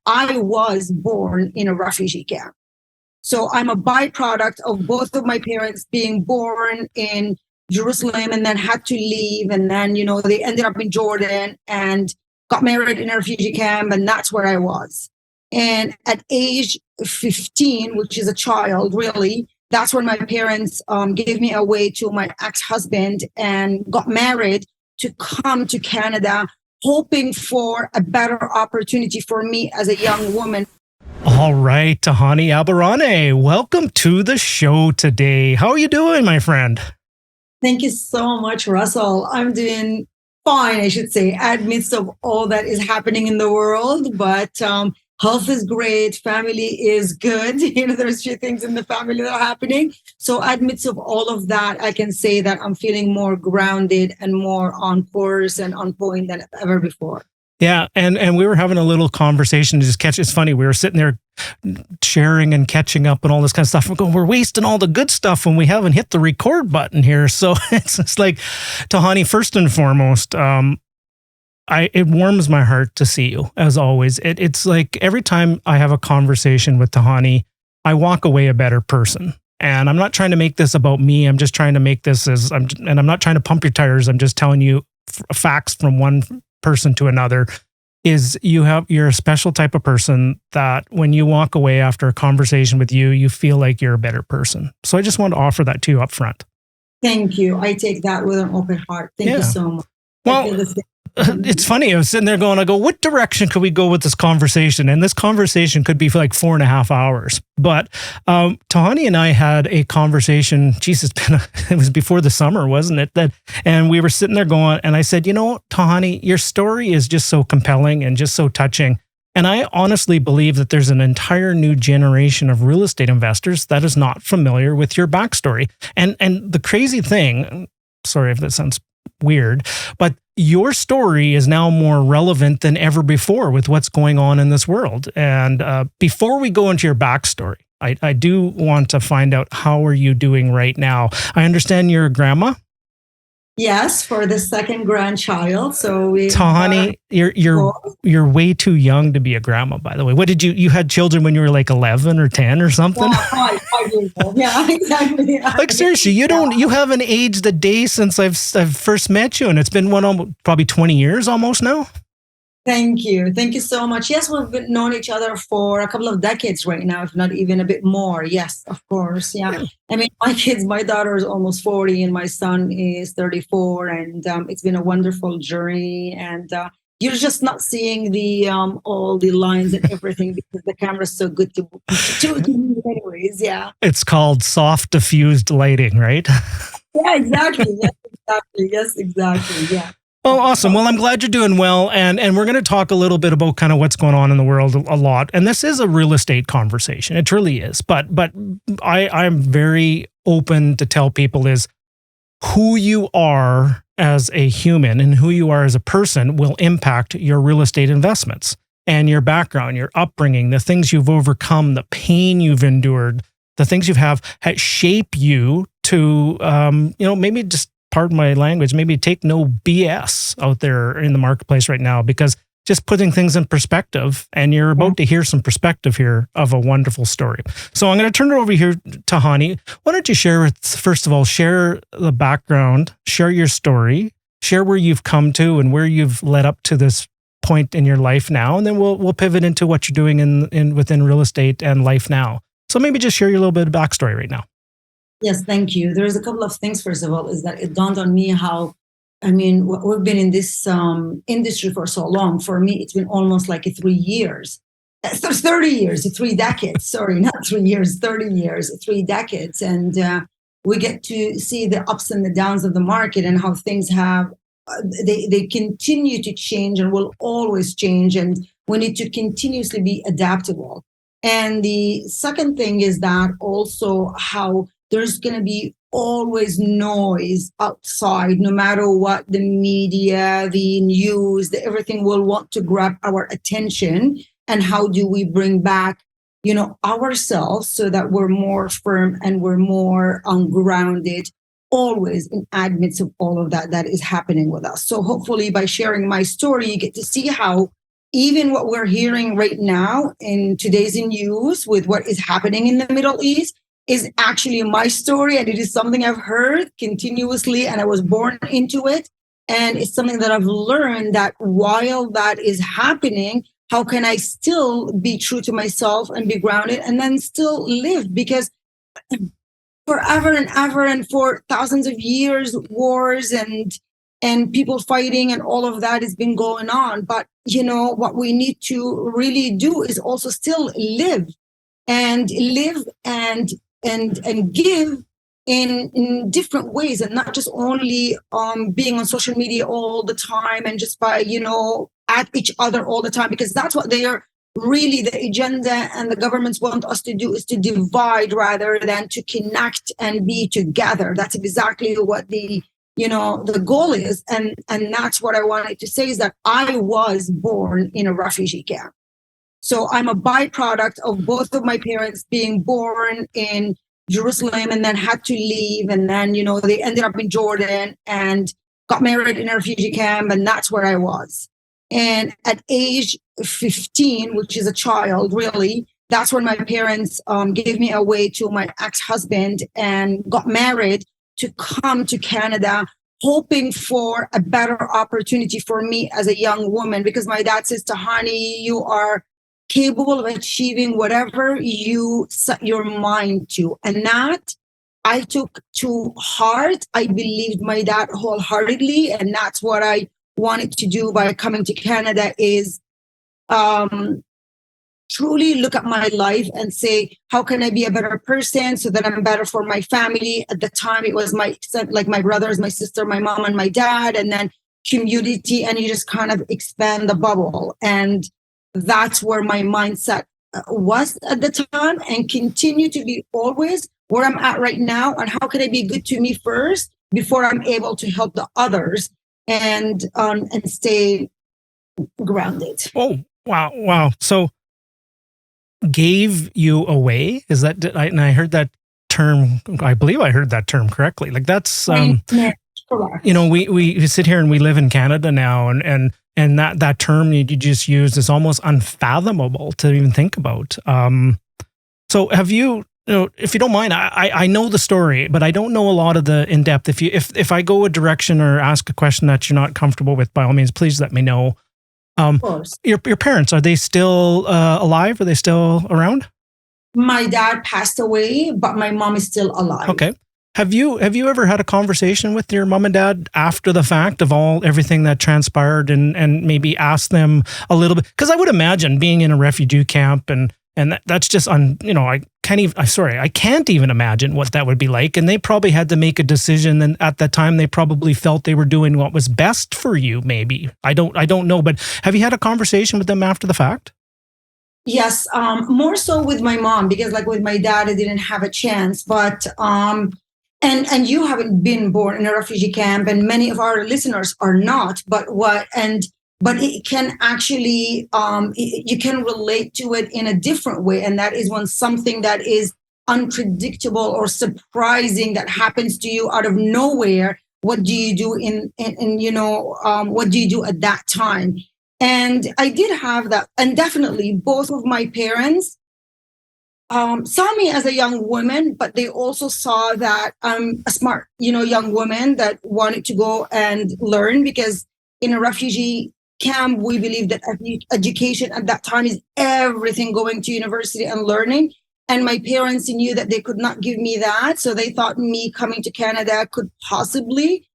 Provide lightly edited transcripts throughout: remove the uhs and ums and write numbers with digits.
I was born in a refugee camp. So I'm a byproduct of both of my parents being born in Jerusalem and then had to leave. And then, they ended up in Jordan and got married in a refugee camp. And that's where I was. And at age 15, which is a child, really, that's when my parents gave me away to my ex-husband and got married to come to Canada, hoping for a better opportunity for me as a young woman. All right, Tahani Aburaneh, welcome to the show today. How are you doing, my friend? Thank you so much, Russell. I'm doing fine, I should say, amidst of all that is happening in the world. But health is great. Family is good. There's few things in the family that are happening. So amidst of all of that, I can say that I'm feeling more grounded and more on course and on point than ever before. Yeah, and we were having a little conversation to just catch. It's funny, we were sitting there sharing and catching up and all this kind of stuff. We're going, we're wasting all the good stuff when we haven't hit the record button here. So it's just like, Tahani, first and foremost, it warms my heart to see you, as always. It's like every time I have a conversation with Tahani, I walk away a better person. And I'm not trying to make this about me. I'm just trying to make this and I'm not trying to pump your tires. I'm just telling you facts from one person to another. Is you're a special type of person that when you walk away after a conversation with you, you feel like you're a better person. So I just want to offer that to you up front. Thank you. I take that with an open heart. Thank you so much. Well, it's funny. I was sitting there going, what direction could we go with this conversation? And this conversation could be for like 4.5 hours. But Tahani and I had a conversation. Jesus, it was before the summer, wasn't it? And we were sitting there going, and I said, Tahani, your story is just so compelling and just so touching. And I honestly believe that there's an entire new generation of real estate investors that is not familiar with your backstory. And the crazy thing, sorry if that sounds weird, but your story is now more relevant than ever before with what's going on in this world. And before we go into your backstory, I do want to find out, how are you doing right now? I understand you're a grandma. Yes, for the second grandchild. So Tahani, you're way too young to be a grandma, by the way. What did you had children when you were like 11 or 10 or something? Yeah, 5 years old. Yeah, exactly. Like seriously, you haven't aged a day since I've first met you, and it's been probably 20 years almost now. Thank you. Thank you so much. Yes, we've known each other for a couple of decades right now, if not even a bit more. Yes, of course. Yeah. I mean, my daughter is almost 40 and my son is 34. And it's been a wonderful journey. And you're just not seeing the all the lines and everything because the camera's so good to anyways. Yeah. It's called soft diffused lighting, right? Yeah, exactly. Yes, exactly. Yeah. Oh, awesome. Well, I'm glad you're doing well. And we're going to talk a little bit about kind of what's going on in the world a lot. And this is a real estate conversation. It truly is. But I'm very open to tell people is who you are as a human and who you are as a person will impact your real estate investments and your background, your upbringing, the things you've overcome, the pain you've endured, the things you've shape you to, maybe just, pardon my language, maybe take no BS out there in the marketplace right now, because just putting things in perspective, and you're about to hear some perspective here of a wonderful story. So I'm going to turn it over here to Tahani. Why don't you share the background, share your story, share where you've come to and where you've led up to this point in your life now, and then we'll pivot into what you're doing within real estate and life now. So maybe just share your little bit of backstory right now. Yes, thank you. There's a couple of things. First of all, is that it dawned on me how, we've been in this industry for so long. For me, it's been almost like 3 years. 30 years, 3 decades. Sorry, not 3 years, 30 years, 3 decades. And we get to see the ups and the downs of the market and how things have, they continue to change and will always change. And we need to continuously be adaptable. And the second thing is that also how there's going to be always noise outside, no matter what the media, the news, everything will want to grab our attention. And how do we bring back, ourselves so that we're more firm and we're more grounded, always in amidst of all of that is happening with us. So hopefully by sharing my story, you get to see how even what we're hearing right now in today's news with what is happening in the Middle East is actually my story. And it is something I've heard continuously, and I was born into it. And it's something that I've learned that while that is happening, how can I still be true to myself and be grounded and then still live? Because forever and ever and for thousands of years, wars and people fighting and all of that has been going on. But what we need to really do is also still live and give in different ways, and not just only being on social media all the time and just by at each other all the time, because that's what they are really, the agenda and the governments want us to do, is to divide rather than to connect and be together. That's exactly what the goal is. And that's what I wanted to say, is that I was born in a refugee camp. So I'm a byproduct of both of my parents being born in Jerusalem and then had to leave. And then, they ended up in Jordan and got married in a refugee camp. And that's where I was. And at age 15, which is a child, really, that's when my parents gave me away to my ex-husband and got married to come to Canada, hoping for a better opportunity for me as a young woman, because my dad says, Tahani, you are capable of achieving whatever you set your mind to. And that I took to heart. I believed my dad wholeheartedly. And that's what I wanted to do by coming to Canada, is truly look at my life and say, how can I be a better person so that I'm better for my family? At the time, it was my brothers, my sister, my mom, and my dad, and then community, and you just kind of expand the bubble. And that's where my mindset was at the time, and continue to be always where I'm at right now. And how can I be good to me first before I'm able to help the others and stay grounded. Oh, wow. So gave you away? Is that, and I heard that term, I believe I heard that term correctly. Like that's, Correct. We sit here and we live in Canada now, and that term you just used is almost unfathomable to even think about. So have you, if you don't mind, I know the story, but I don't know a lot of the in depth. If I go a direction or ask a question that you're not comfortable with, by all means, please let me know. Of course. Your parents, are they still alive? Are they still around? My dad passed away, but my mom is still alive. Okay. Have you ever had a conversation with your mom and dad after the fact of everything that transpired, and maybe ask them a little bit? Because I would imagine being in a refugee camp and that's just I can't even imagine what that would be like. And they probably had to make a decision, and at that time they probably felt they were doing what was best for you. Maybe I don't know, but have you had a conversation with them after the fact? Yes, more so with my mom, because like with my dad, I didn't have a chance. But and you haven't been born in a refugee camp, and many of our listeners are not. But it can actually, you can relate to it in a different way. And that is when something that is unpredictable or surprising that happens to you out of nowhere, what do you do what do you do at that time? And I did have that. And definitely both of my parents saw me as a young woman, but they also saw that I'm a smart, young woman that wanted to go and learn, because in a refugee camp, we believe that education at that time is everything, going to university and learning. And my parents knew that they could not give me that. So they thought me coming to Canada could possibly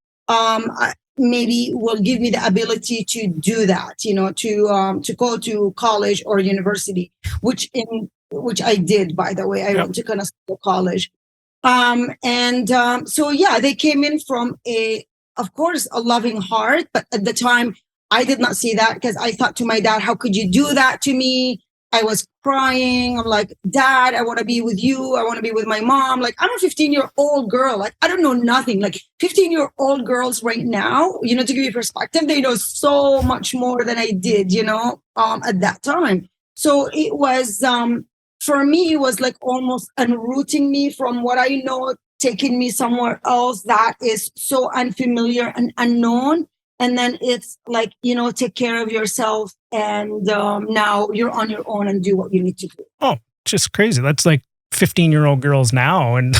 maybe will give me the ability to do that, to go to college or university, which I did, by the way. I went to Conestoga College. So yeah, they came in from of course, a loving heart. But at the time, I did not see that, because I thought to my dad, how could you do that to me? I was crying. I'm like, Dad, I want to be with you. I want to be with my mom. Like, I'm a 15-year-old girl. Like, I don't know nothing. Like 15-year-old girls right now, to give you perspective, they know so much more than I did, at that time. So it was, for me, it was like almost unrooting me from what I know, taking me somewhere else that is so unfamiliar and unknown. And then it's like, take care of yourself, and now you're on your own and do what you need to do. Oh, just crazy. That's like 15-year-old girls now, and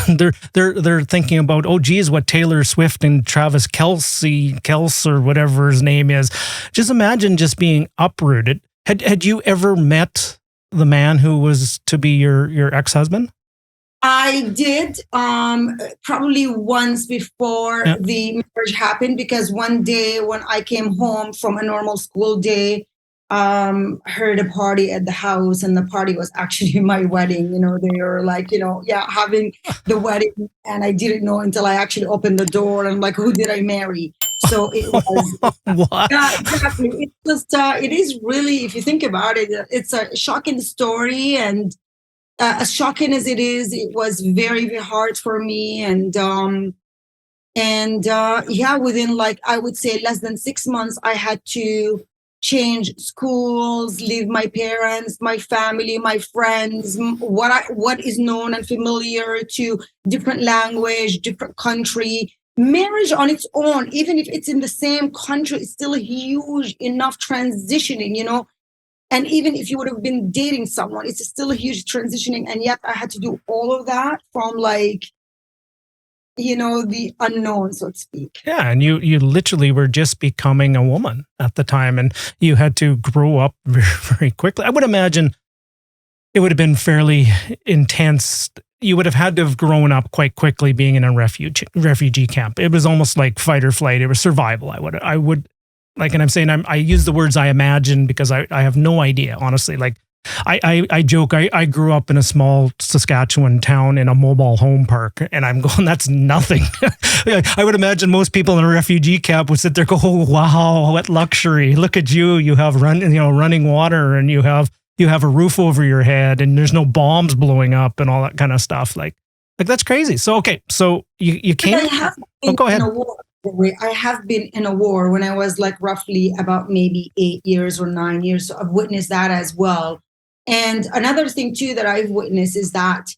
they're thinking about, oh geez, what Taylor Swift and Travis Kelce or whatever his name is. Just imagine just being uprooted. Had you ever met the man who was to be your ex-husband? I did, probably once before the marriage happened, because one day when I came home from a normal school day, heard a party at the house, and the party was actually my wedding. They were like, having the wedding, and I didn't know until I actually opened the door, and I'm like, who did I marry? So it was, What? yeah, exactly. It's just, it is really, if you think about it, it's a shocking story, and as shocking as it is, it was very, very hard for me. And within, like, I would say less than 6 months, I had to change schools, leave my parents, my family, my friends, what is known and familiar to, different language, different country. Marriage on its own, even if it's in the same country, is still a huge enough transitioning. And even if you would have been dating someone, it's still a huge transitioning. And yet I had to do all of that from, like, the unknown, so to speak. Yeah, and you literally were just becoming a woman at the time, and you had to grow up very, very quickly. I would imagine it would have been fairly intense. You would have had to have grown up quite quickly being in a refugee camp. It was almost like fight or flight. It was survival. I would like, and I'm saying I use the words I imagine because I have no idea, honestly. Like, I joke, I grew up in a small Saskatchewan town in a mobile home park, and I'm going, that's nothing. I would imagine most people in a refugee camp would sit there and go, oh, wow, what luxury. Look at you. You have running water, and you have a roof over your head, and there's no bombs blowing up and all that kind of stuff. Like that's crazy. So, okay. So you came. Go ahead. I have been in a war when I was, like, roughly about maybe 8 years or 9 years. So I've witnessed that as well. And another thing too that I've witnessed is that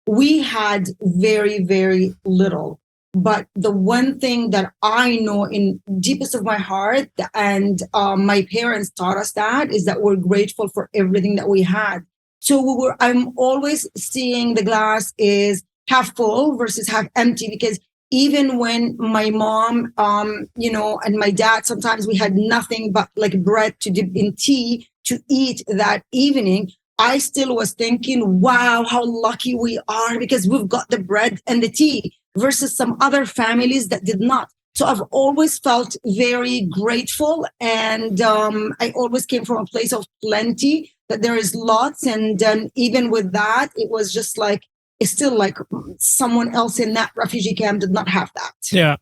we had very, very little. But the one thing that I know in deepest of my heart, and my parents taught us, that is that we're grateful for everything that we had. So I'm always seeing the glass is half full versus half empty, because even when my mom, and my dad, sometimes we had nothing but, like, bread to dip in tea to eat that evening, I still was thinking, wow, how lucky we are, because we've got the bread and the tea, versus some other families that did not. So I've always felt very grateful. And I always came from a place of plenty, that there is lots. And even with that, it was just like, it's still like someone else in that refugee camp did not have that. Yeah,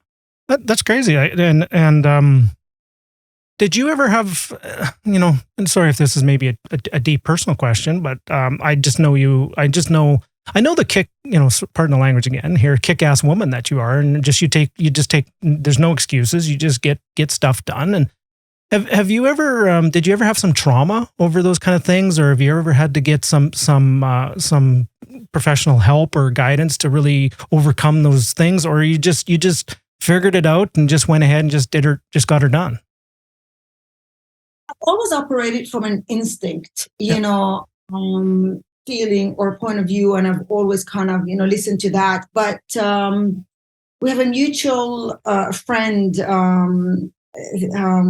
that's crazy. Did you ever have, and sorry if this is maybe a deep personal question, but I know the kick, pardon the language again here, kick-ass woman that you are, and you just take, there's no excuses. You just get stuff done. And have you ever, did you ever have some trauma over those kind of things? Or have you ever had to get some professional help or guidance to really overcome those things? Or you just figured it out and just went ahead and just got her done? I've always operated from an instinct, feeling or point of view, and I've always kind of, listened to that. But we have a mutual friend,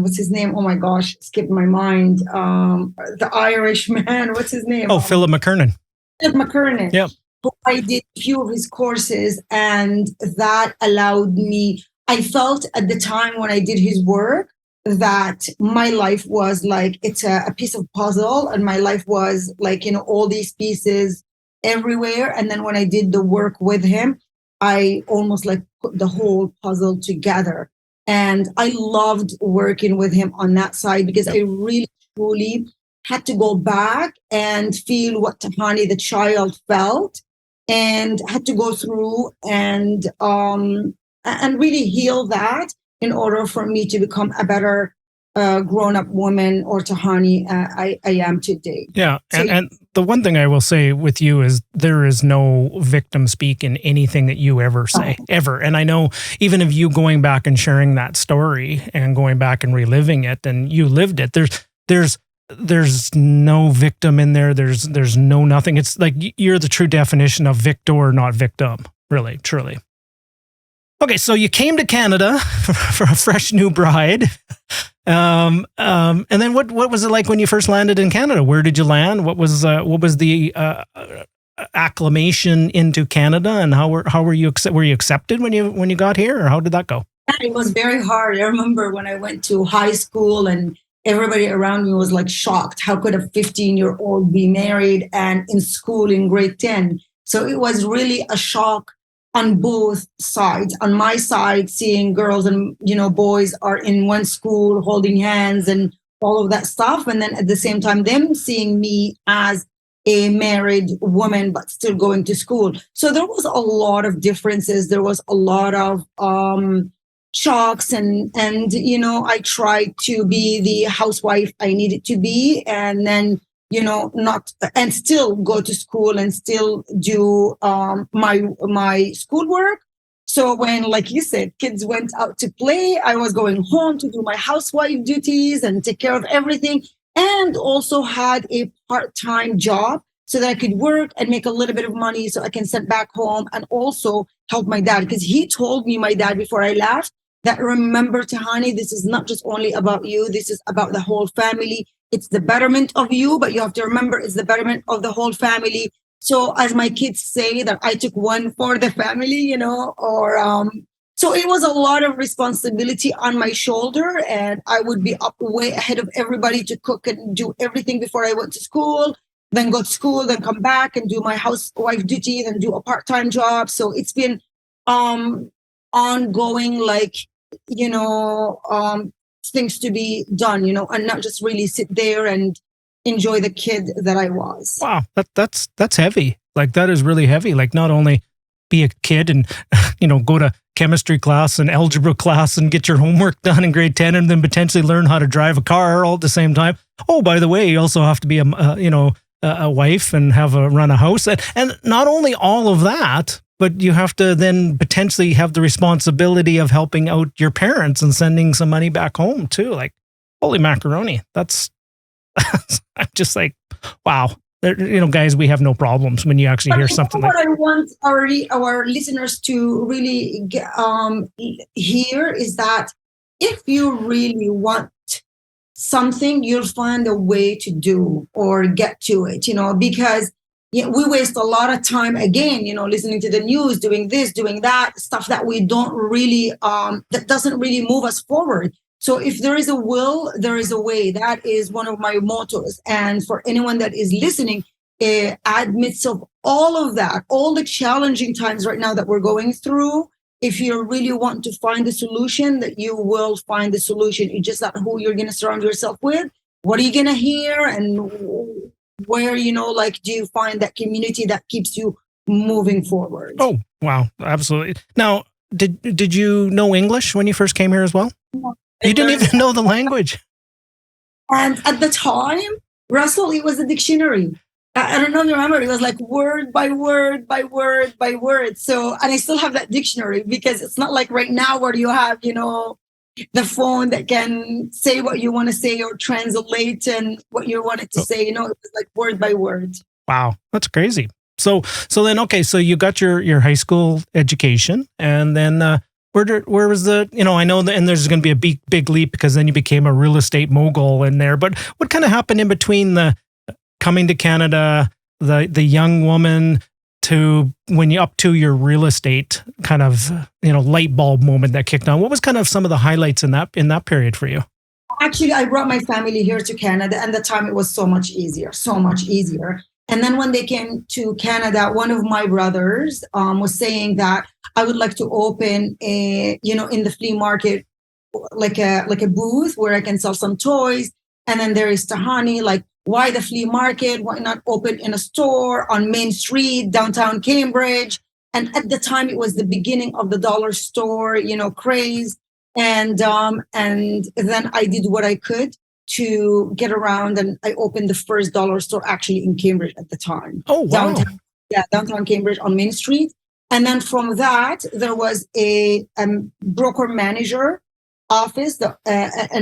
what's his name? Oh my gosh, skipped my mind. The Irish man, what's his name? Oh, Philip McKernan. Philip McKernan. Yep. I did a few of his courses, and that allowed me, I felt at the time when I did his work, that my life was like, it's a piece of puzzle, and my life was like, all these pieces everywhere. And then when I did the work with him, I almost like put the whole puzzle together. And I loved working with him on that side, because I really, truly had to go back and feel what Tahani, the child, felt, and had to go through and really heal that in order for me to become a better grown-up woman or Tahani I am today. Yeah, So and the one thing I will say with you is there is no victim speak in anything that you ever say, ever. And I know even of you going back and sharing that story and going back and reliving it, and you lived it. There's no victim in there. There's no nothing. It's like you're the true definition of victor, not victim. Really, truly. Okay, so you came to Canada for a fresh new bride. And then what was it like when you first landed in Canada? Where did you land? What was the acclimation into Canada, and how were you accepted when you got here, or how did that go? it was very hard. I remember when I went to high school and everybody around me was like shocked. How could a 15-year-old be married and in school in grade 10? So it was really a shock on both sides. On my side, seeing girls and boys are in one school holding hands and all of that stuff, and then at the same time them seeing me as a married woman but still going to school. So there was a lot of differences. There was a lot of shocks, and I tried to be the housewife I needed to be, and then not, and still go to school and still do my schoolwork. So when, like you said, kids went out to play, I was going home to do my housewife duties and take care of everything, and also had a part-time job so that I could work and make a little bit of money so I can send back home and also help my dad. Because he told me, my dad, before I left, that remember, Tahani, this is not just only about you. This is about the whole family. It's the betterment of you, but you have to remember it's the betterment of the whole family. So as my kids say, that I took one for the family, so it was a lot of responsibility on my shoulder, and I would be up way ahead of everybody to cook and do everything before I went to school, then go to school, then come back and do my housewife duty, then do a part-time job. So it's been ongoing, things to be done, and not just really sit there and enjoy the kid that I was. Wow, that's heavy. Like, that is really heavy. Like, not only be a kid and go to chemistry class and algebra class and get your homework done in grade 10, and then potentially learn how to drive a car all at the same time. Oh, by the way, you also have to be a wife and run a house, and not only all of that, but you have to then potentially have the responsibility of helping out your parents and sending some money back home too. Like, holy macaroni. That's I'm just like, wow. Guys, we have no problems when you actually hear something like that. What I want our listeners to really hear is that if you really want something, you'll find a way to do or get to it, because we waste a lot of time, again, listening to the news, doing this, doing that, stuff that we don't really, that doesn't really move us forward. So if there is a will, there is a way. That is one of my mottos. And for anyone that is listening, amidst of all of that, all the challenging times right now that we're going through, if you really want to find the solution, that you will find the solution. It's just not who you're going to surround yourself with. What are you going to hear? And where, do you find that community that keeps you moving forward? Oh, wow. Absolutely. Now, did you know English when you first came here as well? No. You didn't even know the language. And at the time, Russell, it was a dictionary. I don't know if you remember, it was like word by word by word by word. So, and I still have that dictionary, because it's not like right now where you have, the phone that can say what you want to say or translate and what you wanted to say, it was like word by word. Wow, that's crazy. So then, okay, so you got your high school education, and then where was the, I know that, and there's going to be a big leap because then you became a real estate mogul in there, but what kind of happened in between the coming to Canada, the young woman, to when you up to your real estate kind of, light bulb moment that kicked on? What was kind of some of the highlights in that period for you? Actually, I brought my family here to Canada, and at the time it was so much easier. And then when they came to Canada, one of my brothers was saying that I would like to open in the flea market, like a booth where I can sell some toys. And then there is Tahani, like, why the flea market? Why not open in a store on Main Street, downtown Cambridge? And at the time, it was the beginning of the dollar store, craze. And then I did what I could to get around, and I opened the first dollar store actually in Cambridge at the time. Oh, wow. Downtown Cambridge on Main Street. And then from that, there was a broker manager office, a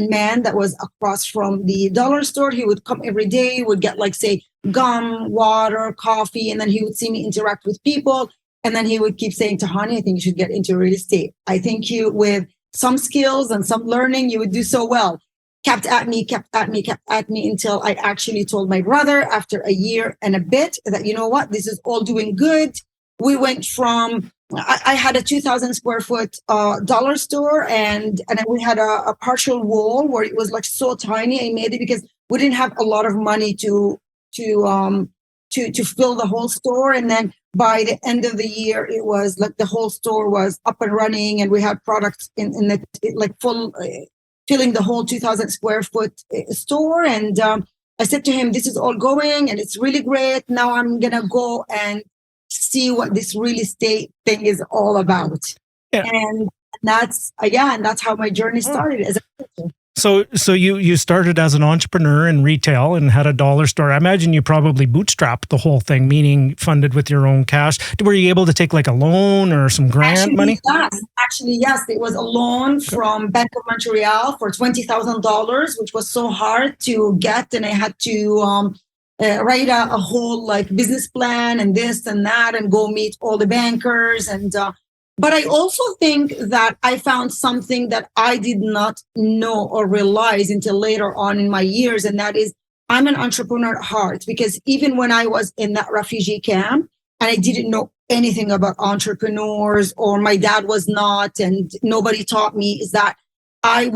man that was across from the dollar store. He would come every day, would get like, say, gum, water, coffee, and then he would see me interact with people. And then he would keep saying, Tahani, I think you should get into real estate. I think you, with some skills and some learning, you would do so well. Kept at me until I actually told my brother after a year and a bit that, you know what, this is all doing good. We went from, I had a 2,000 square foot dollar store, and we had a partial wall where it was like so tiny. I made it because we didn't have a lot of money to fill the whole store. And then by the end of the year, it was like the whole store was up and running, and we had products in the like full, filling the whole 2,000 square foot store. And I said to him, this is all going and it's really great. Now I'm going to go and see what this real estate thing is all about. Yeah. And that's how my journey started as a teacher. So you started as an entrepreneur in retail and had a dollar store. I imagine you probably bootstrapped the whole thing, meaning funded with your own cash. Were you able to take like a loan or some grant money? Yes. It was a loan from Bank of Montreal for $20,000, which was so hard to get. And I had to write a whole like business plan and this and that and go meet all the bankers. But I also think that I found something that I did not know or realize until later on in my years. And that is, I'm an entrepreneur at heart, because even when I was in that refugee camp and I didn't know anything about entrepreneurs, or my dad was not, and nobody taught me, is that I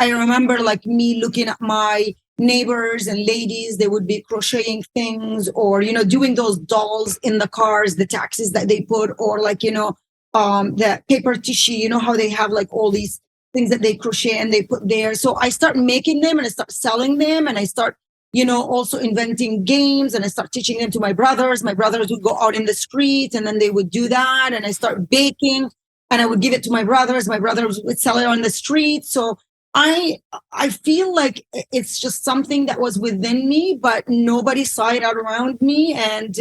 remember like me looking at my neighbors and ladies, they would be crocheting things, or, doing those dolls in the cars, the taxis that they put, or like, the paper tissue, how they have like all these things that they crochet and they put there. So I start making them and I start selling them, and I start, also inventing games, and I start teaching them to my brothers. My brothers would go out in the street and then they would do that. And I start baking and I would give it to my brothers. My brothers would sell it on the street. So I feel like it's just something that was within me, but nobody saw it out around me. And,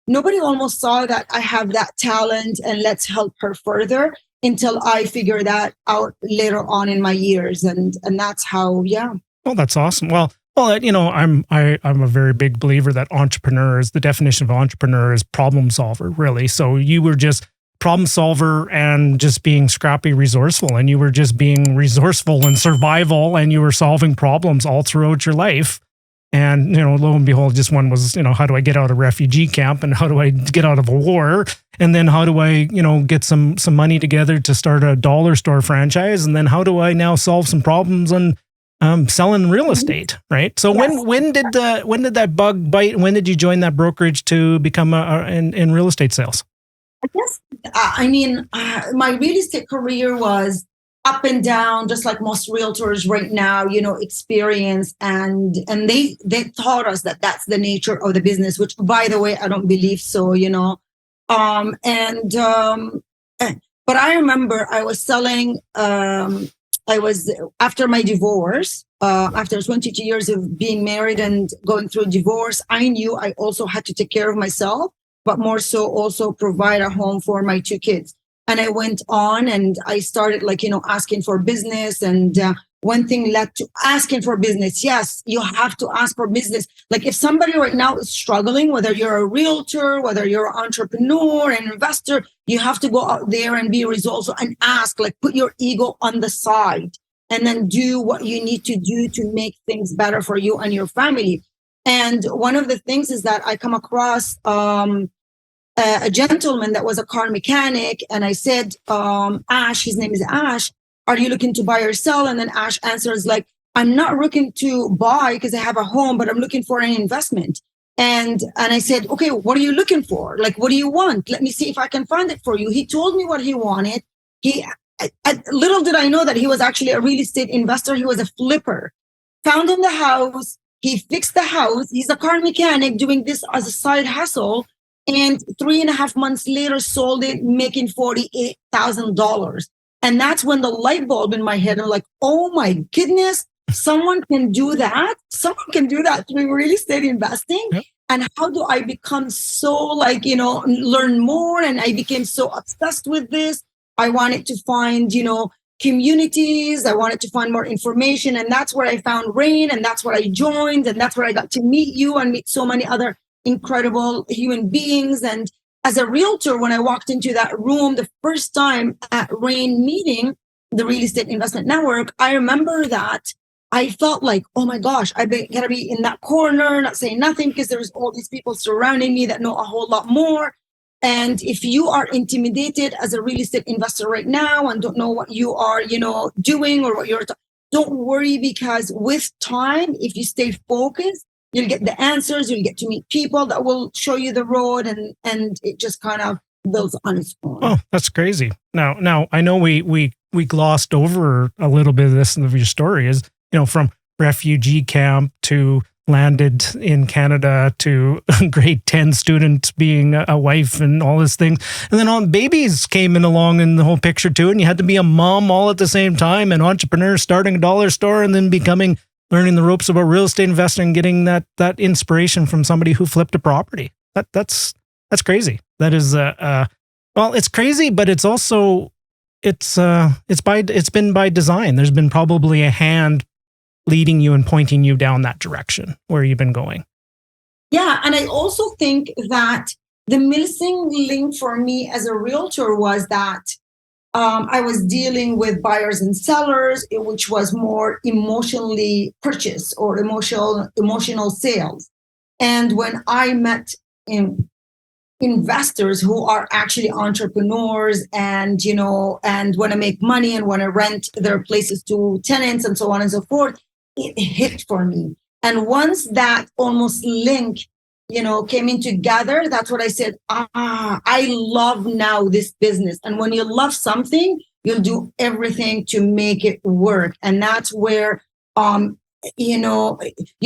nobody almost saw that I have that talent and let's help her further, until I figured that out later on in my years. And that's how, yeah. Well, that's awesome. Well, I'm a very big believer that the definition of entrepreneur is problem solver, really. So you were just problem solver and just being scrappy, resourceful, and you were just being resourceful and survival, and you were solving problems all throughout your life. And, lo and behold, just one was, how do I get out of refugee camp, and how do I get out of a war? And then how do I, get some money together to start a dollar store franchise? And then how do I now solve some problems on selling real estate, right? So yes. when did that bug bite? When did you join that brokerage to become in real estate sales? I guess, my real estate career was up and down, just like most realtors right now, experience. And they taught us that that's the nature of the business, which, by the way, I don't believe so, but I remember I was selling, after my divorce, after 22 years of being married and going through divorce, I knew I also had to take care of myself, but more so also provide a home for my two kids. And I went on and I started asking for business, and one thing led to asking for business. Yes, you have to ask for business. Like if somebody right now is struggling, whether you're a realtor, whether you're an entrepreneur, an investor, you have to go out there and be resourceful and ask, put your ego on the side and then do what you need to do to make things better for you and your family. And one of the things is that I come across a gentleman that was a car mechanic. And I said, Ash, his name is Ash, are you looking to buy or sell? And then Ash answers I'm not looking to buy because I have a home, but I'm looking for an investment. And I said, okay, what are you looking for? What do you want? Let me see if I can find it for you. He told me what he wanted. Little did I know that he was actually a real estate investor. He was a flipper. Found him the house. He fixed the house. He's a car mechanic doing this as a side hustle. And 3.5 months later, sold it, making $48,000. And that's when the light bulb in my head, I'm like, oh my goodness, someone can do that. Someone can do that through real estate investing. Yep. And how do I become so like, learn more? And I became so obsessed with this. I wanted to find, communities. I wanted to find more information. And that's where I found Rain. And that's where I joined. And that's where I got to meet you and meet so many other incredible human beings. And as a realtor, when I walked into that room the first time at Rain meeting, the Real Estate Investment Network, I remember that I felt like, oh my gosh, gotta be in that corner, not saying nothing, because there's all these people surrounding me that know a whole lot more. And if you are intimidated as a real estate investor right now and don't know what you are, doing or what don't worry, because with time, if you stay focused, you'll get the answers, you'll get to meet people that will show you the road, and it just kind of builds on its own. Oh, that's crazy. Now I know we glossed over a little bit of this in your story, is, from refugee camp to landed in Canada to grade 10 student, being a wife and all this thing. And then on babies came in along in the whole picture too. And you had to be a mom all at the same time, an entrepreneur, starting a dollar store, and then learning the ropes about real estate investing and getting that inspiration from somebody who flipped a property. That's crazy. That is, well, it's crazy, but it's also, it's been by design. There's been probably a hand leading you and pointing you down that direction where you've been going. Yeah. And I also think that the missing link for me as a realtor was that I was dealing with buyers and sellers, which was more emotionally purchase or emotional sales. And when I met investors who are actually entrepreneurs and, and want to make money and want to rent their places to tenants and so on and so forth, it hit for me. And once that almost link, came in together, that's what I said, I love now this business. And when you love something, you'll do everything to make it work. And that's where, you'll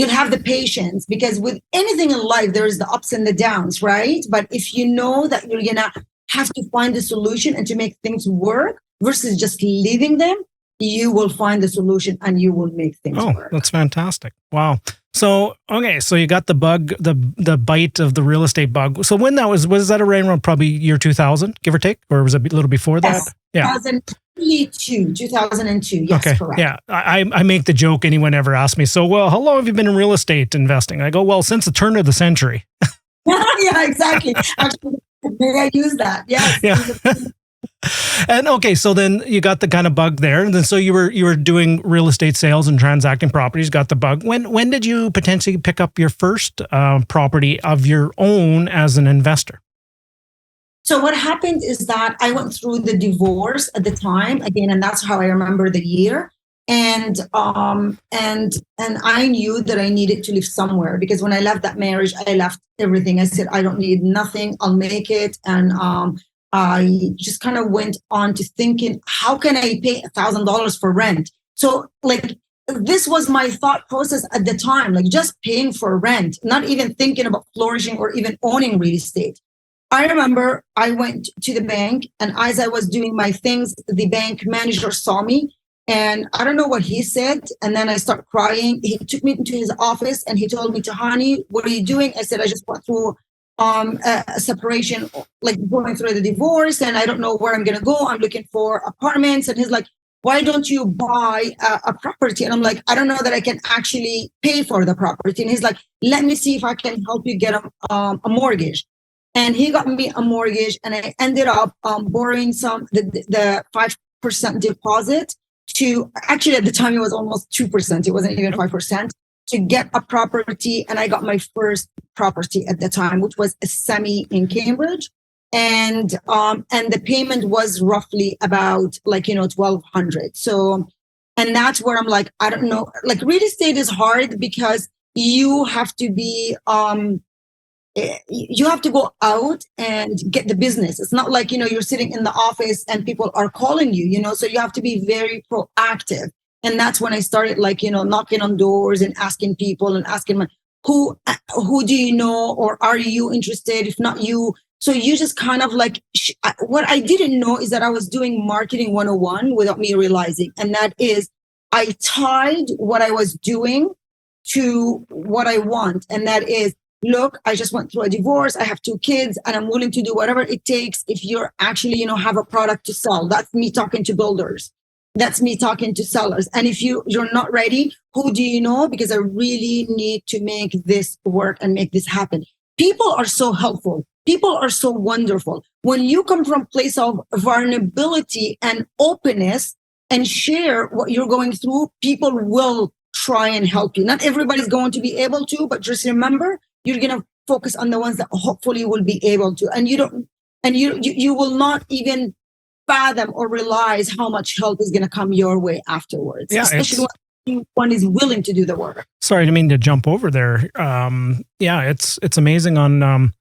have the patience, because with anything in life, there's the ups and the downs, right? But if you know that you're going to have to find a solution and to make things work versus just leaving them, you will find the solution and you will make things work. That's fantastic. Wow. So, okay. So you got the bug, the bite of the real estate bug. So when that was that around probably year 2000, give or take, or was it a little before that? Yeah. 2002. Yes, okay. Correct. Yeah. I make the joke, anyone ever asks me, so, well, how long have you been in real estate investing? I go, well, since the turn of the century. Yeah, exactly. Actually, I use that. Yes. Yeah. And okay, so then you got the kind of bug there, and then so you were doing real estate sales and transacting properties. Got the bug. When did you potentially pick up your first property of your own as an investor? So what happened is that I went through the divorce at the time again, and that's how I remember the year. And I knew that I needed to live somewhere, because when I left that marriage, I left everything. I said, I don't need nothing. I'll make it. And I just kind of went on to thinking, how can I pay $1,000 for rent? So like, this was my thought process at the time, like just paying for rent, not even thinking about flourishing or even owning real estate. I remember I went to the bank, and as I was doing my things, the bank manager saw me, and I don't know what he said. And then I start crying. He took me into his office and he told me, Tahani, what are you doing? I said, I just went through a separation, like going through the divorce, and I don't know where I'm going to go. I'm looking for apartments. And he's like, why don't you buy a property? And I'm like, I don't know that I can actually pay for the property. And he's like, let me see if I can help you get a mortgage. And he got me a mortgage, and I ended up borrowing the 5% deposit to, actually at the time it was almost 2%. It wasn't even 5%. To get a property. And I got my first property at the time, which was a semi in Cambridge. And the payment was roughly about $1,200. So, and that's where I'm like, I don't know, like real estate is hard because you have to be, you have to go out and get the business. It's not like, you're sitting in the office and people are calling you, so you have to be very proactive. And that's when I started knocking on doors and asking people and asking who do you know, or are you interested? If not you, So you just kind of like, what I didn't know is that I was doing marketing 101 without me realizing. And that is, I tied what I was doing to what I want. And that is, look, I just went through a divorce. I have 2 kids and I'm willing to do whatever it takes. If you're actually, have a product to sell, that's me talking to builders. That's me talking to sellers. And if you're not ready, who do you know? Because I really need to make this work and make this happen. People are so helpful. People are so wonderful. When you come from a place of vulnerability and openness and share what you're going through, people will try and help you. Not everybody's going to be able to, but just remember, you're going to focus on the ones that hopefully will be able to. And you will not even fathom or realize how much help is going to come your way afterwards. Yeah, especially when one is willing to do the work. Sorry, I didn't mean to jump over there. It's amazing on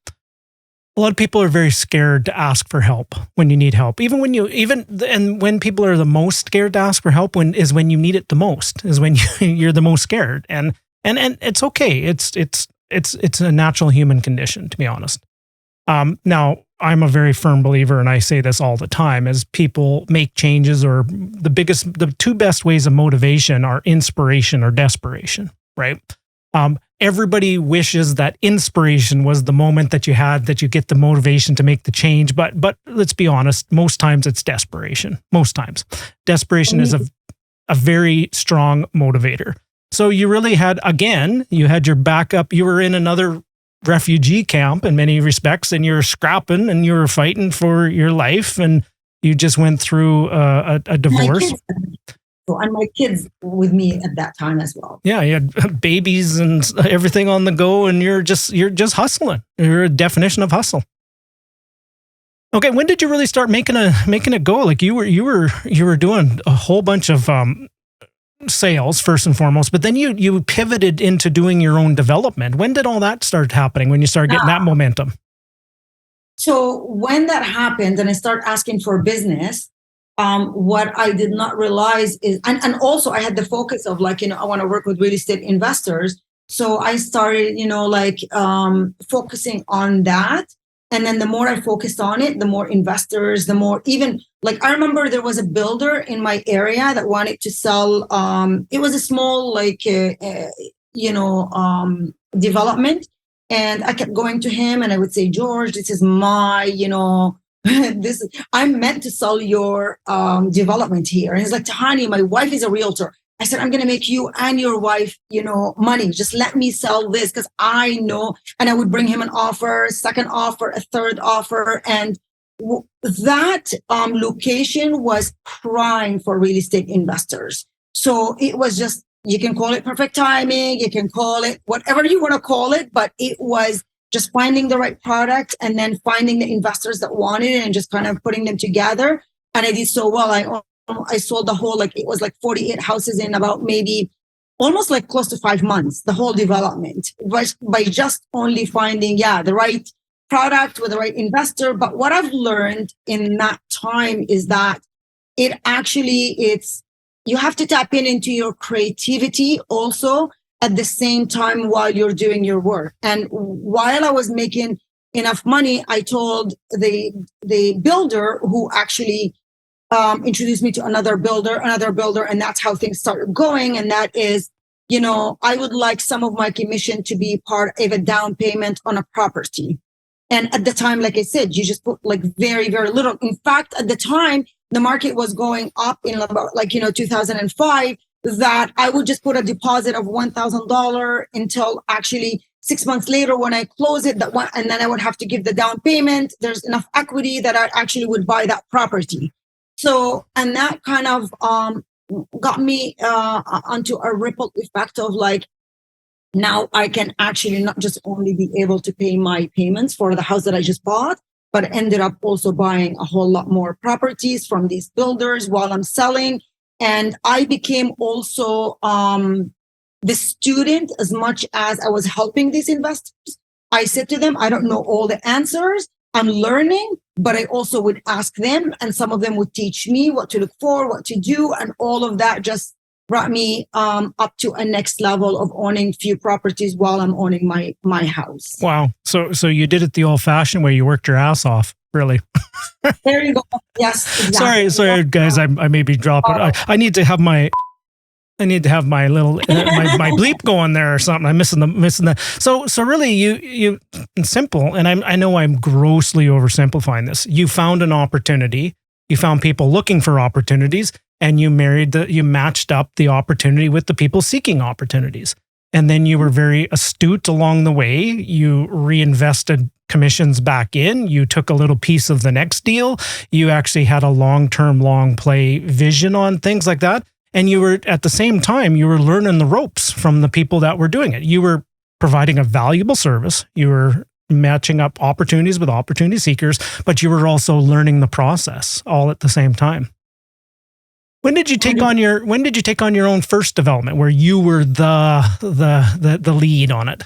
a lot of people are very scared to ask for help when you need help. And when people are the most scared to ask for help when you need it the most, is when you're the most scared. And it's okay. It's a natural human condition, to be honest. Now, I'm a very firm believer, and I say this all the time, as people make changes, or the 2 best ways of motivation are inspiration or desperation, right? Everybody wishes that inspiration was the moment that you had, that you get the motivation to make the change. But let's be honest, most times it's desperation. Most times. Desperation is a very strong motivator. So you really you had your backup. You were in another refugee camp in many respects, and you're scrapping and you're fighting for your life, and you just went through a divorce. And my kids with me at that time as well. Yeah, you had babies and everything on the go, and you're just hustling. You're a definition of hustle. Okay, when did you really start making it go? Like you were doing a whole bunch of sales first and foremost, but then you pivoted into doing your own development. When did all that start happening? When you started getting that momentum? So when that happened, and I started asking for business. What I did not realize is, and also I had the focus of like, I want to work with real estate investors. So I started, focusing on that. And then the more I focused on it, the more investors, the more even like, I remember there was a builder in my area that wanted to sell. It was a small, development. And I kept going to him and I would say, George, this is my, I'm meant to sell your development here. And he's like, Tahani, my wife is a realtor. I said, I'm going to make you and your wife, money. Just let me sell this because I know. And I would bring him an offer, second offer, a third offer. And that location was prime for real estate investors. So it was just, you can call it perfect timing. You can call it whatever you want to call it, but it was just finding the right product and then finding the investors that wanted it and just kind of putting them together. And I did so well. I sold the whole, it was like 48 houses in about maybe almost like close to 5 months, the whole development, by just only finding, the right product with the right investor. But what I've learned in that time is that you have to tap into your creativity also at the same time while you're doing your work. And while I was making enough money, I told the builder who actually introduced me to another builder, and that's how things started going. And that is, I would like some of my commission to be part of a down payment on a property. And at the time, like I said, you just put very, very little. In fact, at the time, the market was going up in about 2005, that I would just put a deposit of $1,000 until actually 6 months later when I close it, and then I would have to give the down payment. There's enough equity that I actually would buy that property. So, and that kind of got me onto a ripple effect of now I can actually not just only be able to pay my payments for the house that I just bought, but ended up also buying a whole lot more properties from these builders while I'm selling. And I became also the student as much as I was helping these investors. I said to them, I don't know all the answers. I'm learning, but I also would ask them, and some of them would teach me what to look for, what to do, and all of that just brought me up to a next level of owning few properties while I'm owning my house. Wow. So you did it the old fashioned way. You worked your ass off, really. There you go. Yes, exactly. Sorry, guys. I may be dropping. I need to have my little my bleep going there or something. I'm missing the. So really, you simple. And I know I'm grossly oversimplifying this. You found an opportunity. You found people looking for opportunities, and you matched up the opportunity with the people seeking opportunities. And then you were very astute along the way. You reinvested commissions back in. You took a little piece of the next deal. You actually had a long-term, long play vision on things like that. And you were, at the same time, you were learning the ropes from the people that were doing it. You were providing a valuable service. You were matching up opportunities with opportunity seekers, but you were also learning the process all at the same time. When did you take on your own first development where you were the lead on it?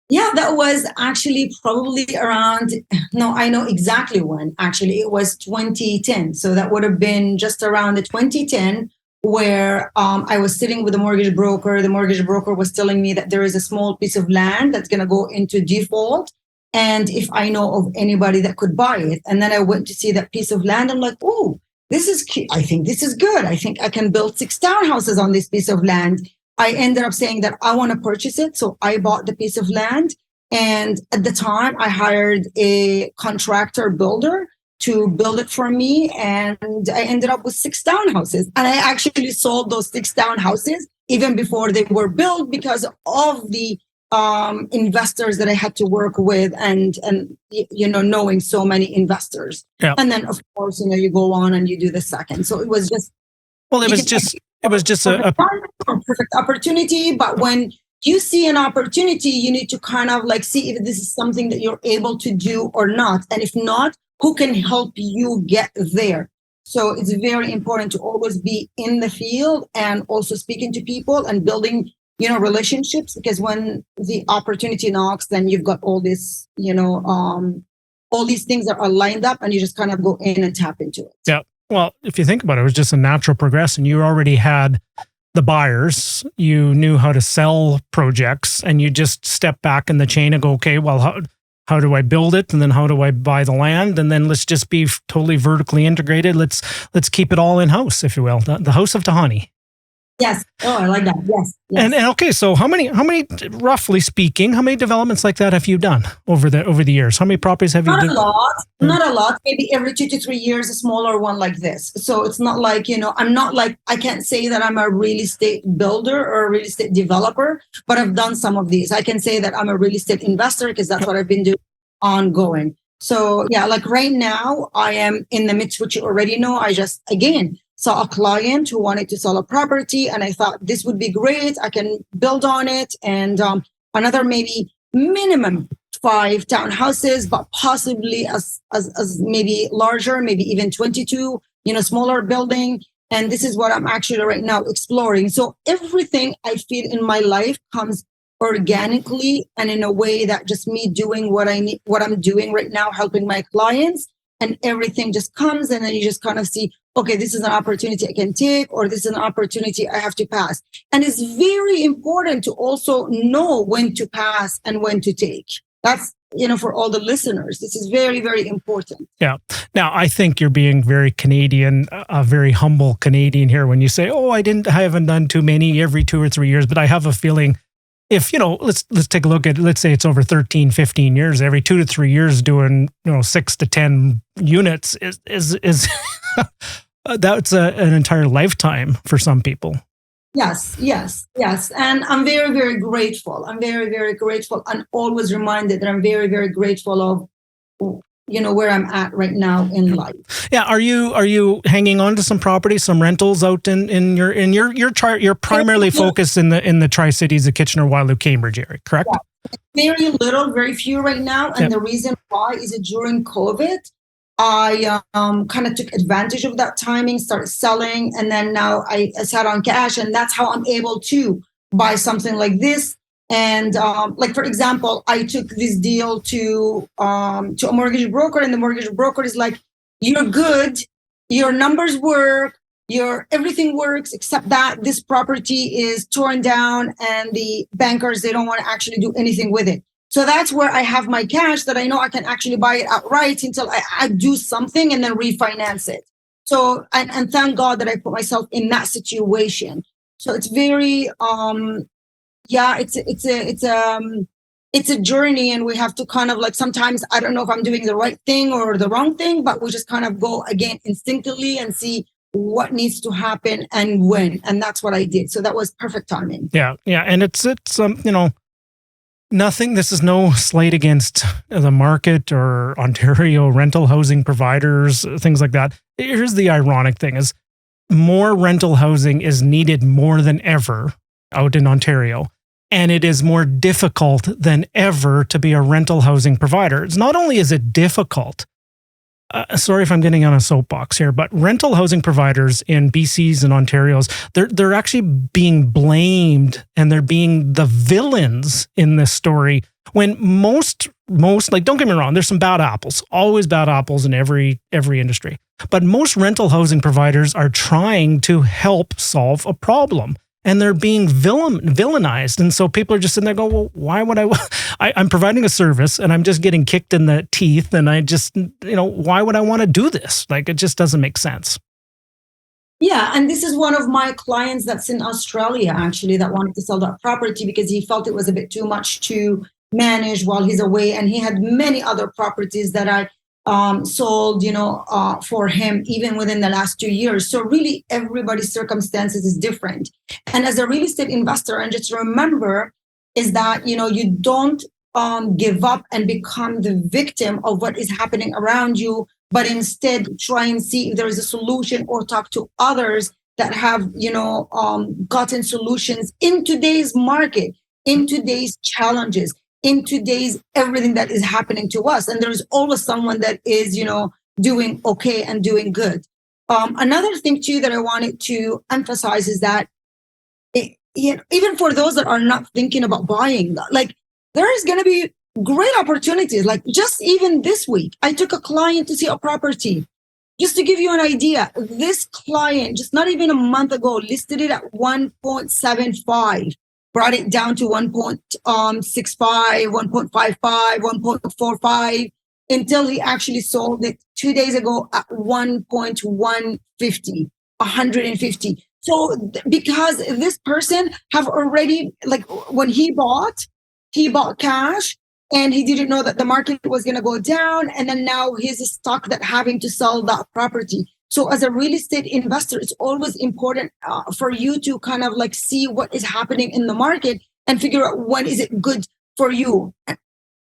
Yeah, that was actually probably around, no, I know exactly when. Actually, it was 2010. So that would have been just around the 2010 where I was sitting with a mortgage broker. The mortgage broker was telling me that there is a small piece of land that's going to go into default. And if I know of anybody that could buy it. And then I went to see that piece of land. I'm like, oh, this is cute. I think this is good. I think I can build 6 townhouses on this piece of land. I ended up saying that I want to purchase it. So I bought the piece of land. And at the time, I hired a contractor builder to build it for me. And I ended up with 6 townhouses. And I actually sold those 6 townhouses even before they were built because of the investors that I had to work with and knowing so many investors. Yeah. And then, of course, you go on and you do the second. So it was just... Well, it was just a perfect opportunity. But when you see an opportunity, you need to kind of like see if this is something that you're able to do or not. And if not, who can help you get there? So it's very important to always be in the field and also speaking to people and building, relationships, because when the opportunity knocks, then you've got all this, all these things that are lined up and you just kind of go in and tap into it. Yeah. Well, if you think about it, it was just a natural progression. You already had the buyers, you knew how to sell projects, and you just step back in the chain and go, okay, well, how do I build it? And then how do I buy the land? And then let's just be totally vertically integrated. Let's keep it all in-house, if you will, the house of Tahani. Yes. Oh, I like that. Yes. And okay, so how many, roughly speaking, how many developments like that have you done over the years? How many properties have you done? Not a lot. Maybe every 2 to 3 years, a smaller one like this. So it's not like, I'm not like, I can't say that I'm a real estate builder or a real estate developer, but I've done some of these. I can say that I'm a real estate investor because that's what I've been doing ongoing. So yeah, like right now I am in the midst, which you already know. I just, again, saw a client who wanted to sell a property and I thought this would be great. I can build on it. And another maybe minimum 5 townhouses, but possibly as maybe larger, maybe even 22, smaller building. And this is what I'm actually right now exploring. So everything I feel in my life comes organically and in a way that just me doing what I need, what I'm doing right now, helping my clients, and everything just comes and then you just kind of see, okay, this is an opportunity I can take, or this is an opportunity I have to pass. And it's very important to also know when to pass and when to take. That's, for all the listeners, this is very, very important. Yeah. Now, I think you're being very Canadian, a very humble Canadian here when you say, oh, I haven't done too many every 2 or 3 years, but I have a feeling if, let's take a look at, let's say it's over 13, 15 years, every 2 to 3 years doing, 6 to 10 units is that's an entire lifetime for some people. Yes. And I'm very, very grateful. I'm very, very grateful and always reminded that I'm very, very grateful of, where I'm at right now in life. Yeah. Are you hanging on to some properties, some rentals out in your primarily focused in the Tri-Cities, the Kitchener-Waterloo, Cambridge area, correct? Yeah. Very little, very few right now. And the reason why is that during COVID, I kind of took advantage of that timing, started selling, and then now I sat on cash, and that's how I'm able to buy something like this. And like, for example, I took this deal to a mortgage broker, and the mortgage broker is like, you're good, your numbers work, everything works except that this property is torn down and the bankers, they don't want to actually do anything with it. So that's where I have my cash that I know I can actually buy it outright until I do something and then refinance it. So, and thank God that I put myself in that situation. So it's very, yeah, it's a journey, and we have to kind of like, sometimes I don't know if I'm doing the right thing or the wrong thing, but we just kind of go again instinctively and see what needs to happen and when. And that's what I did. So that was perfect timing. Yeah. Yeah. And it's, nothing, this is no slight against the market or Ontario rental housing providers, things like that. Here's the ironic thing is more rental housing is needed more than ever out in Ontario. And it is more difficult than ever to be a rental housing provider. It's not only is it difficult, sorry if I'm getting on a soapbox here, but rental housing providers in BC's and Ontario's, they're actually being blamed, and they're being the villains in this story. When most like, don't get me wrong, there's some bad apples, always bad apples in every industry. But most rental housing providers are trying to help solve a problem, and they're being villainized. And so people are just sitting there going, well, why would I'm providing a service and I'm just getting kicked in the teeth. And I just, why would I want to do this? Like, it just doesn't make sense. Yeah. And this is one of my clients that's in Australia, actually, that wanted to sell that property because he felt it was a bit too much to manage while he's away. And he had many other properties that I sold, for him, even within the last 2 years. So really everybody's circumstances is different. And as a real estate investor, and just remember is that, you don't give up and become the victim of what is happening around you, but instead try and see if there is a solution or talk to others that have, gotten solutions in today's market, in today's challenges, in today's everything that is happening to us. And there's always someone that is, doing okay and doing good. Another thing too that I wanted to emphasize is that even for those that are not thinking about buying, like, there is going to be great opportunities. Like, just even this week, I took a client to see a property. Just to give you an idea, this client, just not even a month ago, listed it at 1.75. Brought it down to 1.65, 1.55, 1.45, until he actually sold it 2 days ago at 1.150, 150. So because this person have already, like, when he bought cash, and he didn't know that the market was going to go down. And then now he's stuck that having to sell that property. So as a real estate investor, it's always important for you to kind of like see what is happening in the market and figure out when is it good for you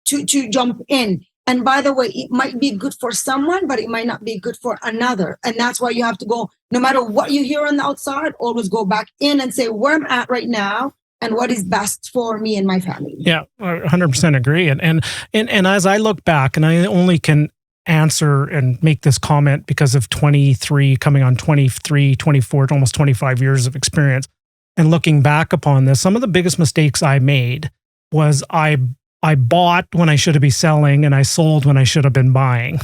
to jump in. And by the way, it might be good for someone, but it might not be good for another. And that's why you have to go, no matter what you hear on the outside, always go back in and say where I'm at right now and what is best for me and my family. Yeah, I 100% agree. And as I look back, and I only can answer and make this comment because of 23, coming on 23, 24, almost 25 years of experience. And looking back upon this, some of the biggest mistakes I made was I bought when I should have been selling, and I sold when I should have been buying.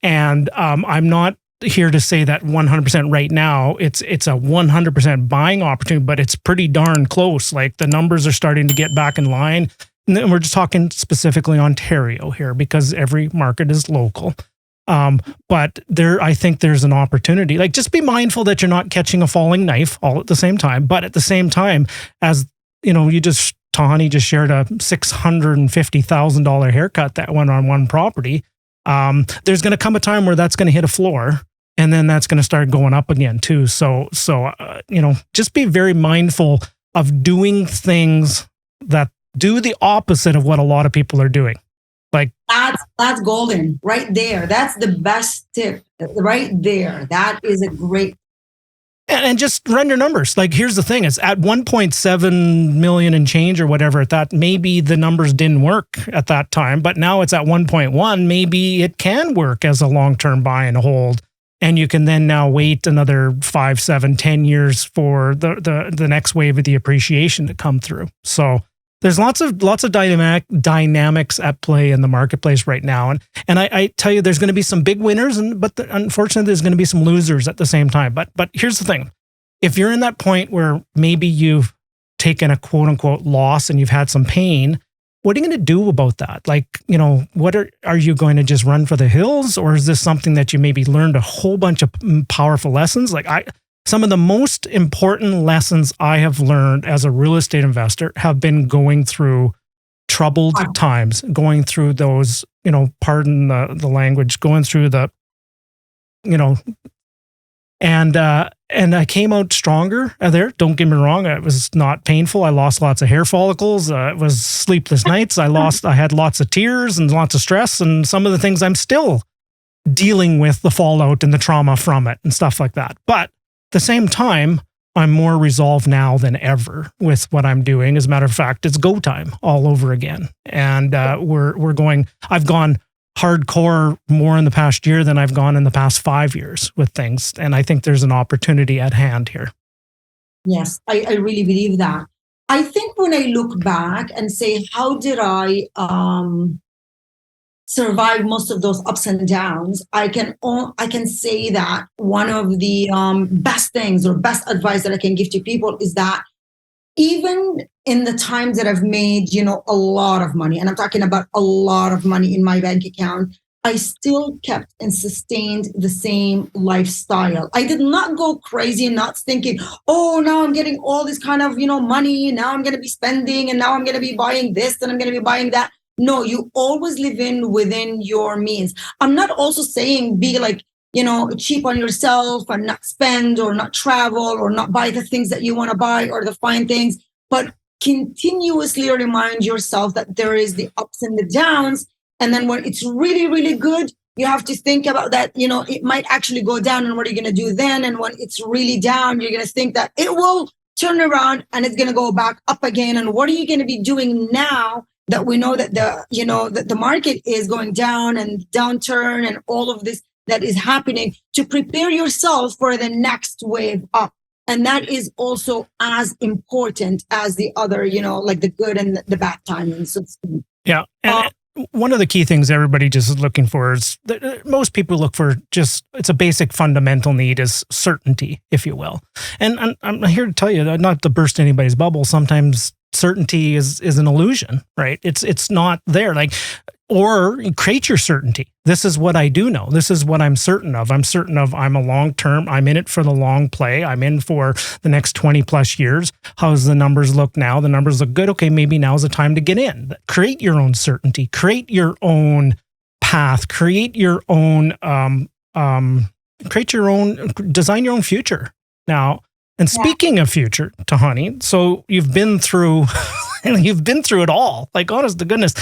And I'm not here to say that 100% right now it's a 100% buying opportunity, but it's pretty darn close. Like, the numbers are starting to get back in line. And we're just talking specifically Ontario here because every market is local. But I think there's an opportunity. Like, just be mindful that you're not catching a falling knife all at the same time. But at the same time, as Tahani just shared a $650,000 haircut that went on one property. There's going to come a time where that's going to hit a floor, and then that's going to start going up again too. So just be very mindful of doing things that do the opposite of what a lot of people are doing. Like, that's golden right there. That's the best tip right there. That is a great. And just run your numbers. Like, here's the thing: it's at 1.7 million and change or whatever. At that, maybe the numbers didn't work at that time, but now it's at 1.1. Maybe it can work as a long-term buy and hold, and you can then now wait another 5, 7, 10 years for the next wave of the appreciation to come through. So There's lots of dynamics at play in the marketplace right now, and I tell you, there's going to be some big winners, but unfortunately, there's going to be some losers at the same time. But here's the thing: if you're in that point where maybe you've taken a quote unquote loss and you've had some pain, what are you going to do about that? Like, what are you going to just run for the hills, or is this something that you maybe learned a whole bunch of powerful lessons? Like some of the most important lessons I have learned as a real estate investor have been going through troubled times, going through those, pardon the language, going through the, and I came out stronger there. Don't get me wrong. It was not painful. I lost lots of hair follicles. It was sleepless nights. I had lots of tears and lots of stress, and some of the things I'm still dealing with, the fallout and the trauma from it and stuff like that. But at the same time, I'm more resolved now than ever with what I'm doing. As a matter of fact, it's go time all over again. And I've gone hardcore more in the past year than I've gone in the past 5 years with things. And I think there's an opportunity at hand here. Yes, I really believe that. I think when I look back and say, how did I survive most of those ups and downs, I can say that one of the best things or best advice that I can give to people is that even in the times that I've made, a lot of money, and I'm talking about a lot of money in my bank account, I still kept and sustained the same lifestyle. I did not go crazy, not thinking, oh, now I'm getting all this kind of, money. Now I'm going to be spending, and now I'm going to be buying this, and I'm going to be buying that. No, you always live within your means. I'm not also saying be like, cheap on yourself and not spend or not travel or not buy the things that you want to buy or the fine things, but continuously remind yourself that there is the ups and the downs. And then when it's really, really good, you have to think about that, it might actually go down, and what are you going to do then? And when it's really down, you're going to think that it will turn around and it's going to go back up again. And what are you going to be doing now that we know that the market is going down and downturn and all of this that is happening, to prepare yourself for the next wave up? And that is also as important as the other, like the good and the bad times. Yeah. And one of the key things everybody just is looking for is most people look for it's a basic fundamental need is certainty, if you will. And I'm here to tell you, not to burst anybody's bubble, sometimes certainty is an illusion, right? It's not there. Or create your certainty. This is what I do know. This is what I'm certain of. I'm certain of I'm a long-term, I'm in it for the long play. I'm in for the next 20 plus years. How's the numbers look now? The numbers look good. Okay, maybe now's the time to get in. Create your own certainty. Create your own path. Create your own, design your own future. Now, and speaking of future, Tahani, so you've been through it all. Like, honest to goodness,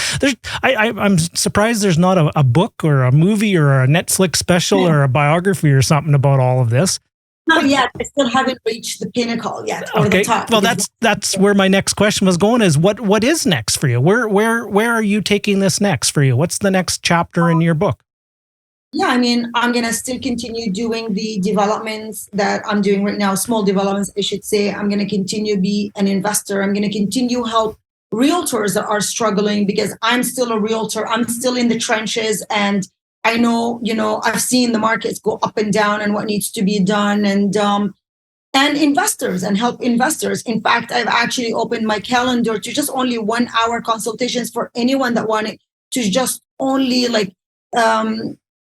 I'm surprised there's not a book or a movie or a Netflix special or a biography or something about all of this. Not yet. I still haven't reached the pinnacle yet, or okay. The top. Well, that's where my next question was going. Is what is next for you? Where are you taking this next for you? What's the next chapter in your book? Yeah, I'm going to still continue doing the developments that I'm doing right now, small developments, I should say. I'm going to continue be an investor. I'm going to continue help realtors that are struggling, because I'm still a realtor. I'm still in the trenches, and I know, I've seen the markets go up and down and what needs to be done, and investors, and help investors. In fact, I've actually opened my calendar to just only 1 hour consultations for anyone that wanted to just only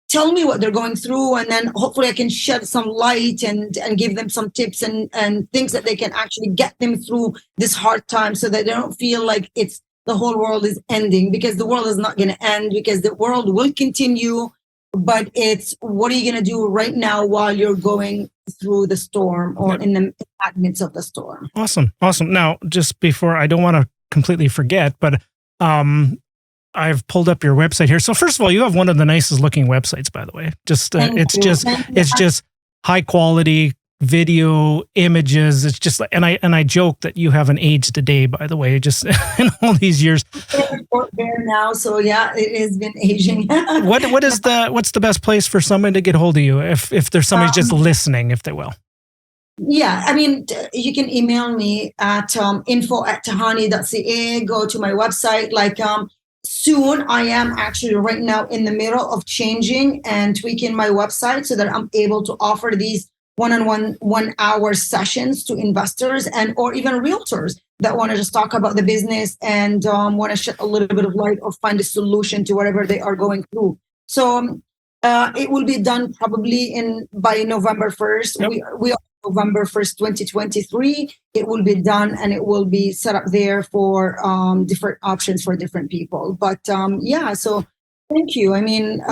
tell me what they're going through, and then hopefully I can shed some light and give them some tips and things that they can actually get them through this hard time, so that they don't feel like the whole world is ending, because the world is not going to end, because the world will continue. But it's, what are you going to do right now while you're going through the storm, or in the midst of the storm? Awesome. Now, just before, I don't want to completely forget, but I've pulled up your website here. So first of all, you have one of the nicest looking websites, by the way. It's just high quality video, images. It's just, and I joke that you haven't aged a day, by the way, just in all these years. There now, so yeah, it has been aging. What's the best place for someone to get hold of you if there's somebody just listening, if they will? Yeah, I mean, you can email me at info@tahani.ca. Go to my website. Soon, I am actually right now in the middle of changing and tweaking my website so that I'm able to offer these one-on-one 1 hour sessions to investors and or even realtors that want to just talk about the business and want to shed a little bit of light or find a solution to whatever they are going through. So it will be done probably in by November 1st. Yep. We November 1st, 2023, it will be done and it will be set up there for different options for different people. But yeah, so thank you. I mean,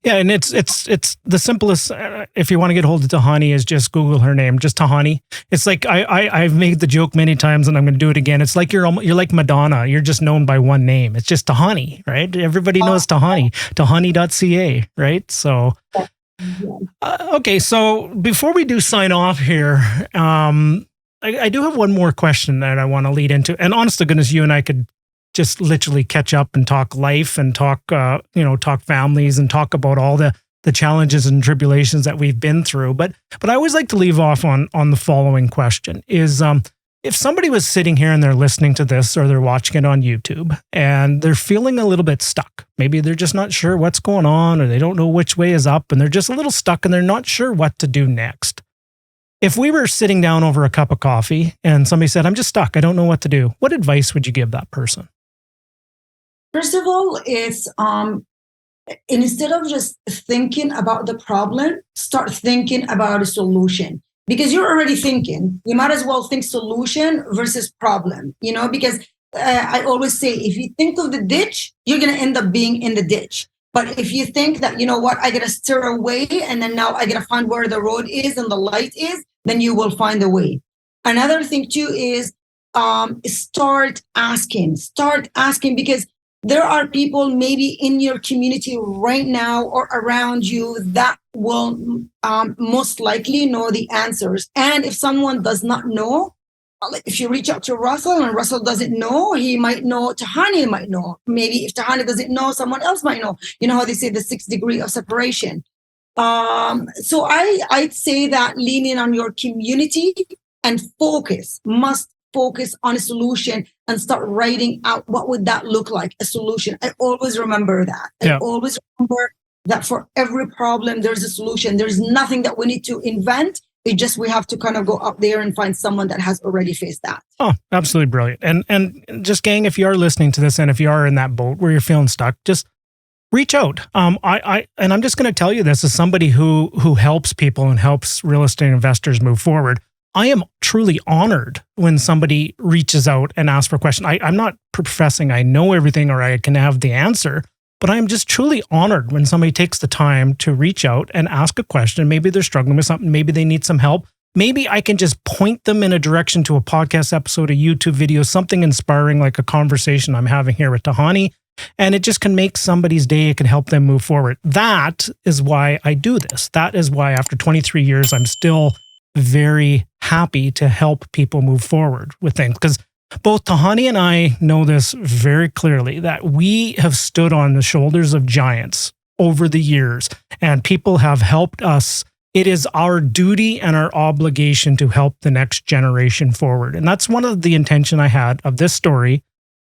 Yeah, and it's the simplest. If you want to get hold of Tahani, is just Google her name, just Tahani. It's like I've made the joke many times, and I'm going to do it again. It's like you're like Madonna. You're just known by one name. It's just Tahani, right? Everybody knows Tahani. Tahani.ca, right? So. Okay, so before we do sign off here, I do have one more question that I want to lead into. And honest to goodness, you and I could just literally catch up and talk life and talk, talk families and talk about all the challenges and tribulations that we've been through. But I always like to leave off on the following question: is if somebody was sitting here and they're listening to this or they're watching it on YouTube and they're feeling a little bit stuck, maybe they're just not sure what's going on or they don't know which way is up and they're just a little stuck and they're not sure what to do next. If we were sitting down over a cup of coffee and somebody said, I'm just stuck, I don't know what to do, what advice would you give that person? First of all, it's instead of just thinking about the problem, start thinking about a solution. Because you're already thinking, you might as well think solution versus problem, because I always say, if you think of the ditch, you're going to end up being in the ditch. But if you think that, you know what, I got to steer away and then now I got to find where the road is and the light is, then you will find a way. Another thing too is start asking because there are people maybe in your community right now or around you that will most likely know the answers. And if someone does not know, if you reach out to Russell and Russell doesn't know, he might know, Tahani might know. Maybe if Tahani doesn't know, someone else might know. You know how they say the 6 degree of separation. So I'd say that leaning on your community and must focus on a solution and start writing out what would that look like, a solution. I always remember that. Yeah. I always remember that for every problem, there's a solution. There's nothing that we need to invent. It just, we have to kind of go out there and find someone that has already faced that. Oh, absolutely brilliant. And just gang, if you are listening to this and if you are in that boat where you're feeling stuck, just reach out. And I'm just going to tell you this as somebody who helps people and helps real estate investors move forward. I am truly honored when somebody reaches out and asks for a question. I'm not professing I know everything or I can have the answer, but I am just truly honored when somebody takes the time to reach out and ask a question. Maybe they're struggling with something. Maybe they need some help. Maybe I can just point them in a direction to a podcast episode, a YouTube video, something inspiring like a conversation I'm having here with Tahani. And it just can make somebody's day. It can help them move forward. That is why I do this. That is why after 23 years, I'm still very happy to help people move forward with things, because both Tahani and I know this very clearly, that we have stood on the shoulders of giants over the years and people have helped us. It is our duty and our obligation to help the next generation forward. And that's one of the intention I had of this story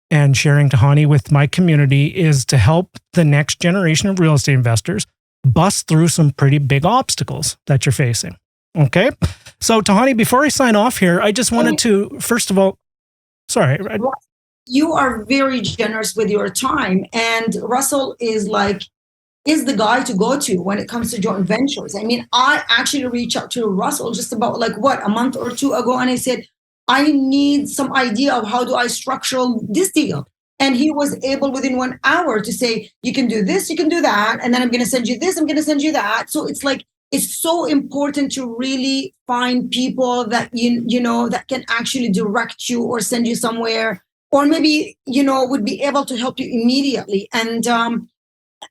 and sharing Tahani with my community, is to help the next generation of real estate investors bust through some pretty big obstacles that you're facing. Okay. So Tahani, before I sign off here, I just wanted to, first of all, sorry. You are very generous with your time. And Russell is the guy to go to when it comes to joint ventures. I mean, I actually reached out to Russell just about a month or two ago. And I said, I need some idea of how do I structure this deal. And he was able within 1 hour to say, you can do this, you can do that. And then I'm going to send you this, I'm going to send you that. So it's so important to really find people that, you know, that can actually direct you or send you somewhere, or maybe, you know, would be able to help you immediately. And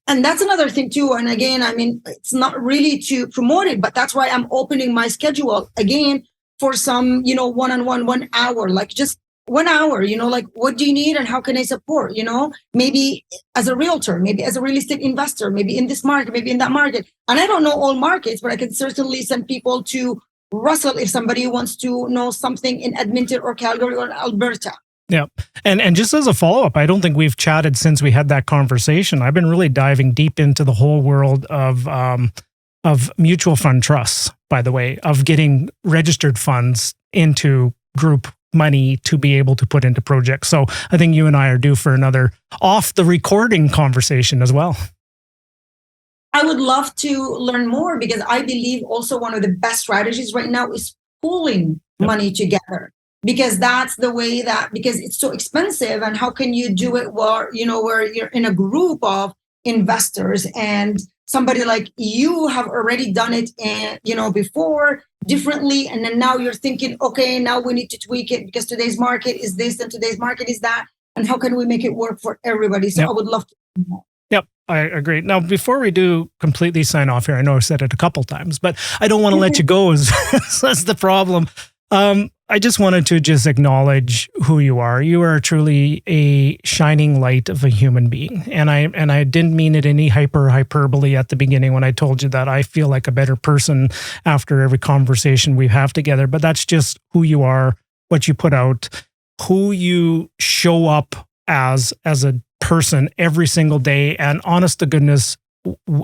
that's another thing too. And again, I mean, it's not really to promote it, but that's why I'm opening my schedule again for some, you know, one-on-one, 1 hour, just 1 hour, you know, what do you need and how can I support, you know, maybe as a realtor, maybe as a real estate investor, maybe in this market, maybe in that market. And I don't know all markets, but I can certainly send people to Russell, if somebody wants to know something in Edmonton or Calgary or Alberta. Yeah. And just as a follow-up, I don't think we've chatted since we had that conversation. I've been really diving deep into the whole world of mutual fund trusts, by the way, of getting registered funds into group money to be able to put into projects. So I think you and I are due for another off the recording conversation as well. I would love to learn more, because I believe also one of the best strategies right now is pooling money together, because that's the way that, because it's so expensive. And how can you do it where you're in a group of investors, and somebody like you have already done it and before differently, and then now you're thinking, okay, now we need to tweak it because today's market is this and today's market is that, and how can we make it work for everybody? So I would love to know more. Yep, I agree. Now, before we do completely sign off here, I know I've said it a couple times, but I don't want to let you go. That's the problem. I just wanted to just acknowledge who you are. You are truly a shining light of a human being. And I didn't mean it any hyperbole at the beginning when I told you that I feel like a better person after every conversation we have together. But that's just who you are, what you put out, who you show up as a person every single day. And honest to goodness,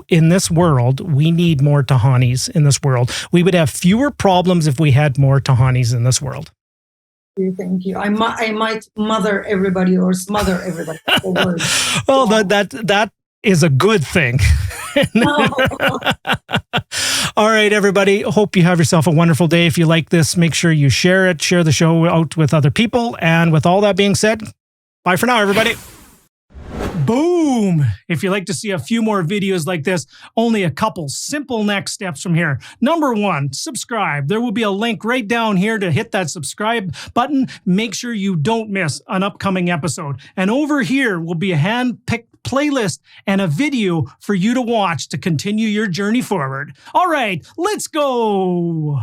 in this world, we need more Tahanis in this world. We would have fewer problems if we had more Tahanis in this world. Thank you. I might mother everybody or smother everybody. Well, that is a good thing. All right, everybody. Hope you have yourself a wonderful day. If you like this, make sure you share it, share the show out with other people. And with all that being said, bye for now, everybody. Boom! If you'd like to see a few more videos like this, only a couple simple next steps from here. Number one, subscribe. There will be a link right down here to hit that subscribe button. Make sure you don't miss an upcoming episode. And over here will be a hand-picked playlist and a video for you to watch to continue your journey forward. All right, let's go!